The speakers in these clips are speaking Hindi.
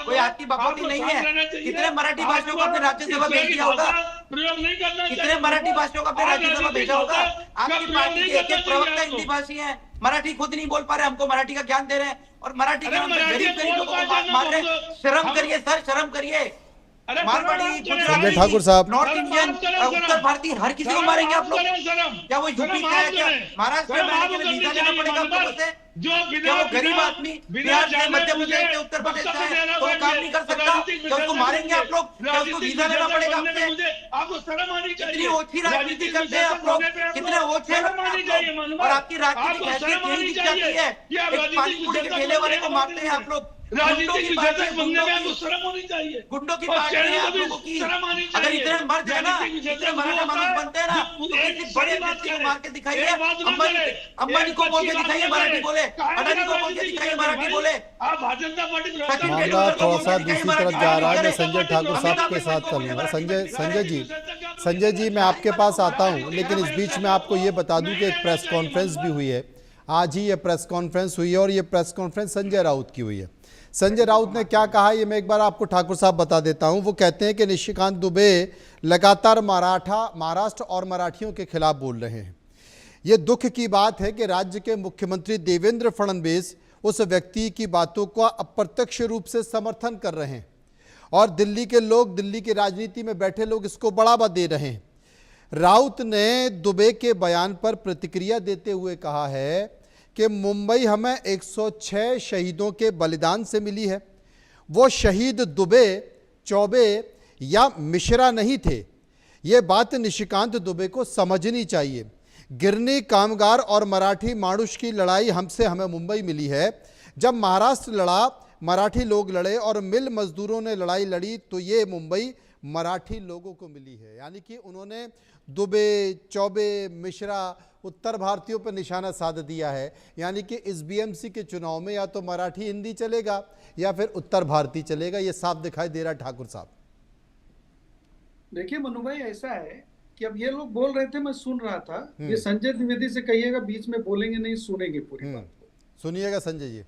कोई आपकी बकौती नहीं है। कितने मराठी भाषियों को अपने राज्यसभा भेज दिया होगा? कितने मराठी भाषियों को अपने राज्यसभा भेजा होगा? आपकी पार्टी के एक प्रवक्ता हिंदी भाषी है, मराठी खुद नहीं बोल पा रहे, हमको मराठी का ज्ञान दे रहे हैं और मराठी के नाम पे गरीब गरीब लोगों को मार रहे हैं। शर्म करिए सर, शर्म करिए। मारवाड़ी, संजय ठाकुर साहब, नॉर्थ इंडियन, उत्तर भारतीय, हर किसी को मारेंगे आप लोग? क्या वो यूपी का है? क्या महाराष्ट्र में आने के लिए वीजा लेना पड़ेगा आप लोगों से? क्या वो गरीब आदमी बिहार से, मध्य प्रदेश से, उत्तर प्रदेश से है तो वो काम नहीं कर सकता? क्या उसको मारेंगे आप लोग? क्या उसको वीजा लेना पड़ेगा आपसे? कितनी ओछी राजनीति करते हैं आप लोग, कितने ओछे और आपकी राजनीतिक हैसियत यही दिख जाती है। एक पानी पूरी के ठेले वाले को मारते हैं आप लोग। गुंडों की पार्टी है, गुंडों की पार्टी है आप लोगों की। अगर इतने मर्द है ना, इतने मराठा मानुस बनते हैं ना, तो किसी बड़े व्यक्ति को मार के दिखाइए। अंबानी को बोल के दिखाइए मराठी बोले, अडानी को बोल के दिखाइए मराठी बोले। मामला थोड़ा सा दूसरी तरफ जा रहा है। मैं संजय ठाकुर साहब के साथ चलूंगा। संजय जी मैं आपके पास आता हूं, लेकिन इस बीच में आपको ये बता दूं कि एक प्रेस कॉन्फ्रेंस भी हुई है। आज ही ये प्रेस कॉन्फ्रेंस हुई है और ये प्रेस कॉन्फ्रेंस संजय राउत की हुई है। संजय राउत ने क्या कहा ये मैं एक बार आपको ठाकुर साहब बता देता हूं। वो कहते हैं कि निशिकांत दुबे लगातार महाराष्ट्र और मराठियों के खिलाफ बोल रहे हैं। ये दुख की बात है कि राज्य के मुख्यमंत्री देवेंद्र फडणवीस उस व्यक्ति की बातों का अप्रत्यक्ष रूप से समर्थन कर रहे हैं और दिल्ली के लोग, दिल्ली की राजनीति में बैठे लोग इसको बढ़ावा दे रहे हैं। राउत ने दुबे के बयान पर प्रतिक्रिया देते हुए कहा है कि मुंबई हमें 106 शहीदों के बलिदान से मिली है। वो शहीद दुबे, चौबे या मिश्रा नहीं थे। ये बात निशिकांत दुबे को समझनी चाहिए। गिरनी, कामगार और मराठी माणूस की लड़ाई हमें मुंबई मिली है। जब महाराष्ट्र लड़ा, मराठी लोग लड़े और मिल मजदूरों ने लड़ाई लड़ी तो ये मुंबई मराठी लोगों को मिली है। यानी कि उन्होंने दुबे, चौबे, मिश्रा, उत्तर भारतीयों पर निशाना साध दिया है। यानी कि इस बीएमसी के चुनाव में या तो मराठी हिंदी चलेगा या फिर उत्तर भारतीय चलेगा। ये साफ दिखाई दे रहा है ठाकुर साहब। देखिए मनु भाई, ऐसा है कि अब ये लोग बोल रहे थे, मैं सुन रहा था। ये संजय द्विवेदी से कहिएगा बीच में बोलेंगे नहीं, सुनेंगे पूरी बात को। सुनिएगा संजय जी।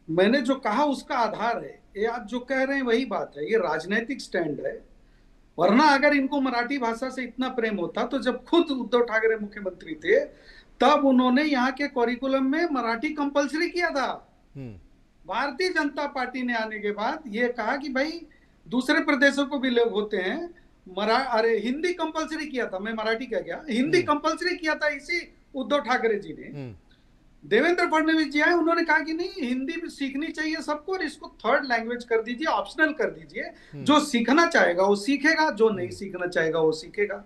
मैंने जो कहा उसका आधार है ये, आप जो कह रहे हैं वही बात है। ये राजनीतिक स्टैंड है। वरना अगर इनको मराठी भाषा से इतना प्रेम होता तो जब खुद उद्धव ठाकरे मुख्यमंत्री थे तब उन्होंने यहाँ के करिकुलम में मराठी कंपलसरी किया था। भारतीय जनता पार्टी ने आने के बाद ये कहा कि भाई दूसरे प्रदेशों को भी लोग होते हैं, अरे हिंदी कंपलसरी किया था। मैं मराठी कह गया, हिंदी कंपलसरी किया था इसी उद्धव ठाकरे जी ने। देवेंद्र फडणवीस जी आए, उन्होंने कहा कि नहीं, हिंदी भी सीखनी चाहिए सबको और इसको थर्ड लैंग्वेज कर दीजिए, ऑप्शनल कर दीजिए। जो सीखना चाहेगा वो सीखेगा, जो नहीं सीखना चाहेगा वो सीखेगा।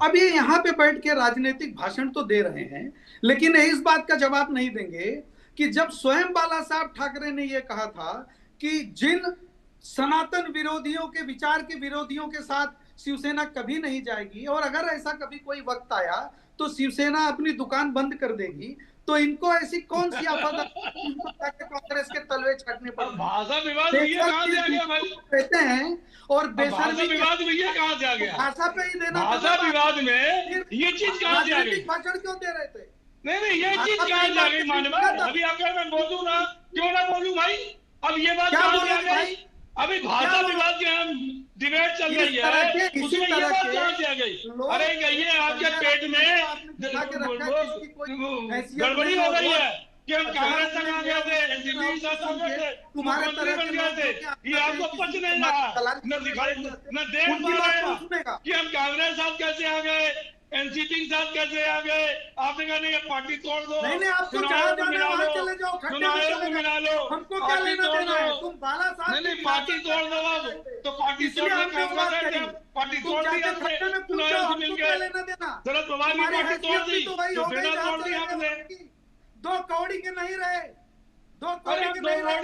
अब ये यहाँ पे बैठ के राजनीतिक भाषण तो दे रहे हैं, लेकिन इस बात का जवाब नहीं देंगे कि जब स्वयं बाला साहब ठाकरे ने ये कहा था कि जिन सनातन विरोधियों के विचार के विरोधियों के साथ शिवसेना कभी नहीं जाएगी और अगर ऐसा कभी कोई वक्त आया तो शिवसेना अपनी दुकान बंद कर देगी, तो इनको ऐसी कौन सी आफत कांग्रेस के तलवे छाटने पर भाषा विवाद कहते हैं और भाषा विवाद भैया कहाँ से आ गया? भाषा पे ही देना, भाषा विवाद में ये चीज कहाँ से आ गई? भाषण क्यों दे रहे थे? नहीं ये चीज कहाँ से आ गई? मानवा अभी अगर मैं बोलूं ना, क्यों ना बोलूं भाई? अब ये बात कहाँ से आ गई? अभी भाषा विवाद के हम डिबेट चल रही है, उसमें ये बात कहाँ से आ गई? अरे ये आपके पेट में गड़बड़ी हो गई है कि हम कांग्रेस तक आ गए थे, एनसीपी के साथ आ गए थे, मुख्यमंत्री बन गए थे। ये आपको पच नहीं रहा, न दिखाई न देख पा रहे हैं कि हम कांग्रेस साथ कैसे आ गए, एनसीपी के साथ कैसे आ गए। आपने कहा नहीं पार्टी तोड़ दो, नहीं आपको जहाँ जाना है वहाँ चले जाओ, चुनाव को मिला लो, हमको क्या लेना देना है? तुम बाला साहब नहीं पार्टी तोड़ दो, अब तो पार्टी तोड़ने का काम करें। पार्टी तोड़ दी हमने, चुनाव से मिल गए, शरद पवार की पार्टी तोड़ दी, शिवसेना तोड़ दी हमने। 2 कौड़ी के नहीं रहे, 2 कौड़ी के नहीं रहे,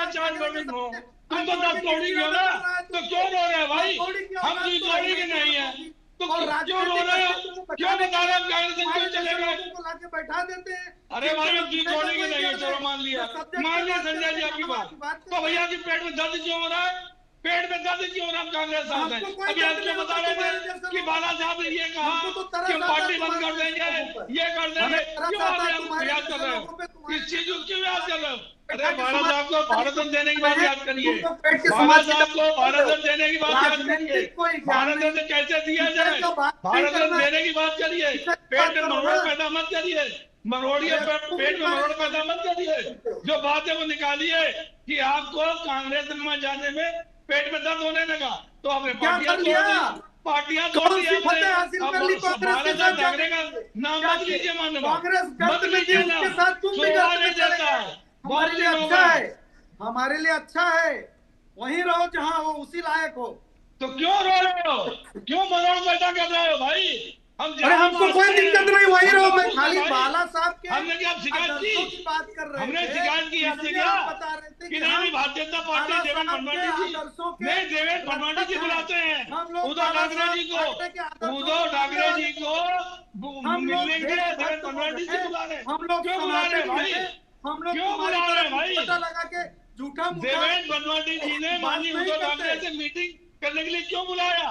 4 कौड़ी हो, तुम तो 10 कौड़ी हो ना, तो क्यों रो रहे हैं भाई? हम 2 कौड़ी के नहीं है तो क्यों रो रहे हो? क्यों बता रहे हैं कांग्रेस क्यों चलेगा? लाके बैठा देते हैं। अरे भाई हम 2 कौड़ी के नहीं है, चलो मान लिया संजय जी आपकी बात। तो भैया की पेट में दर्द क्यों हो रहा है? पेट में दर्द क्यों हो रहा है? कांग्रेस साहब है अभी आपको बता रहे थे कि बाला साहब ने ये कहा कि हम पार्टी बंद कर देंगे, ये कर देंगे। क्यों आप याद कर रहे हो? इस चीज को क्यों याद कर रहे हो? अरे भारत साहब को भारत रत्न देने की बात याद करिए, तुम तो पेट के भारत समाज साहब को भारत रत्न देने की बात याद करिए, राजनीतिक कोई ज्ञान भारत नहीं। रत्न कैसे दिया जाए, तो बात नहीं भारत रत्न करना। देने की बात करिए, पेट में मरोड़ पैदा मत करिए, मरोड़िए पेट में मरोड़ पैदा मत करिए, जो बात है वो निकालिए कि आपको कांग्रेस में जाने में पेट में दर्द होने लगा तो आपने पार्टियां तोड़ दी, फतेह हासिल कर ली कांग्रेस के साथ ठाकरे का नाम मत लीजिए, मानव कांग्रेस मत लीजिए ना, उसके साथ तुम भी शोभा नहीं देता है, हमारे लिए अच्छा है, हमारे लिए अच्छा है, वहीं रहो जहां हो, उसी लायक हो। तो क्यों रो रहे हो, क्यों मरोड़ पैदा कर रहे हो भाई? अरे हमको कोई दिक्कत नहीं, वहीं रहो। मैं खाली बाला साहब के हमने क्या शिकायत की, बात कर रहे हमने शिकायत की आपसे क्या बता रहे थे कि नहीं भारतीय जनता पार्टी देवेंद्र फडणवीस जी नहीं, देवेंद्र फडणवीस जी बुलाते हैं उद्धव ठाकरे जी को, उद्धव ठाकरे जी को मिलने के लिए देवेंद्र फडणवीस जी बुला रहे, हम लोग क्यों बुला रहे भाई, हम लोग क्यों बुला रहे भाई? पता लगा के झूठा देवेंद्र फडणवीस जी ने माननीय उद्धव ठाकरे से मीटिंग करने के लिए क्यों बुलाया,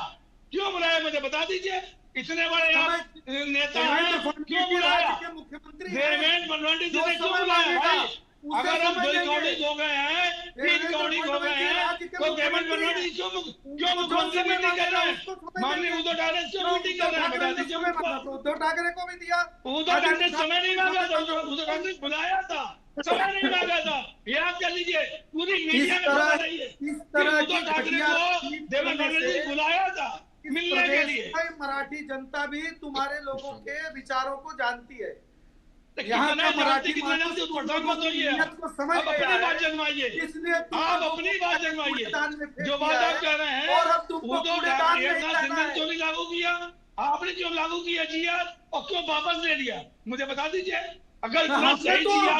क्यों बुलाया मुझे बता दीजिए, इतने बड़े आप नेता हैं क्यों बुलाया? मुख्यमंत्री देवेंद्र फडणवीस जी ने क्यों बुलाया भाई? अगर हम दो कौड़ी हो गए हैं, 3 कौड़ी हो गए हैं, तो देवेंद्र फडणवीस क्यों मुख्यमंत्री मीटिंग कर रहे हैं? माननीय उद्धव ठाकरे क्यों मीटिंग कर रहे हैं बता दीजिए मुझको। उद्धव ठाकरे को भी दिया, उद्धव ठाकरे समय नहीं मांगा था, उद्धव ठाकरे बुलाया था, समय नहीं मांगा था, याद कर लीजिए, पूरी मीडिया में खबर रही है इस तरह उद्धव ठाकरे को देवेंद्र फडणवीस जी बुलाया था मिलने के लिए। मराठी जनता भी तुम्हारे लोगों के विचारों को जानती है। यहाँ का मराठी मानव से परेशान मत होइए, समझ आप अपनी बात जनवाइए, इसलिए आप अपनी बात जनवाइए, जो बात आप कह रहे हैं उद्धव ठाकरे एक साथ सिंगल क्यों नहीं लागू किया, आपने क्यों लागू किया GR और क्यों वापस ले लिया मुझे बता दीजिए, अगर सही GR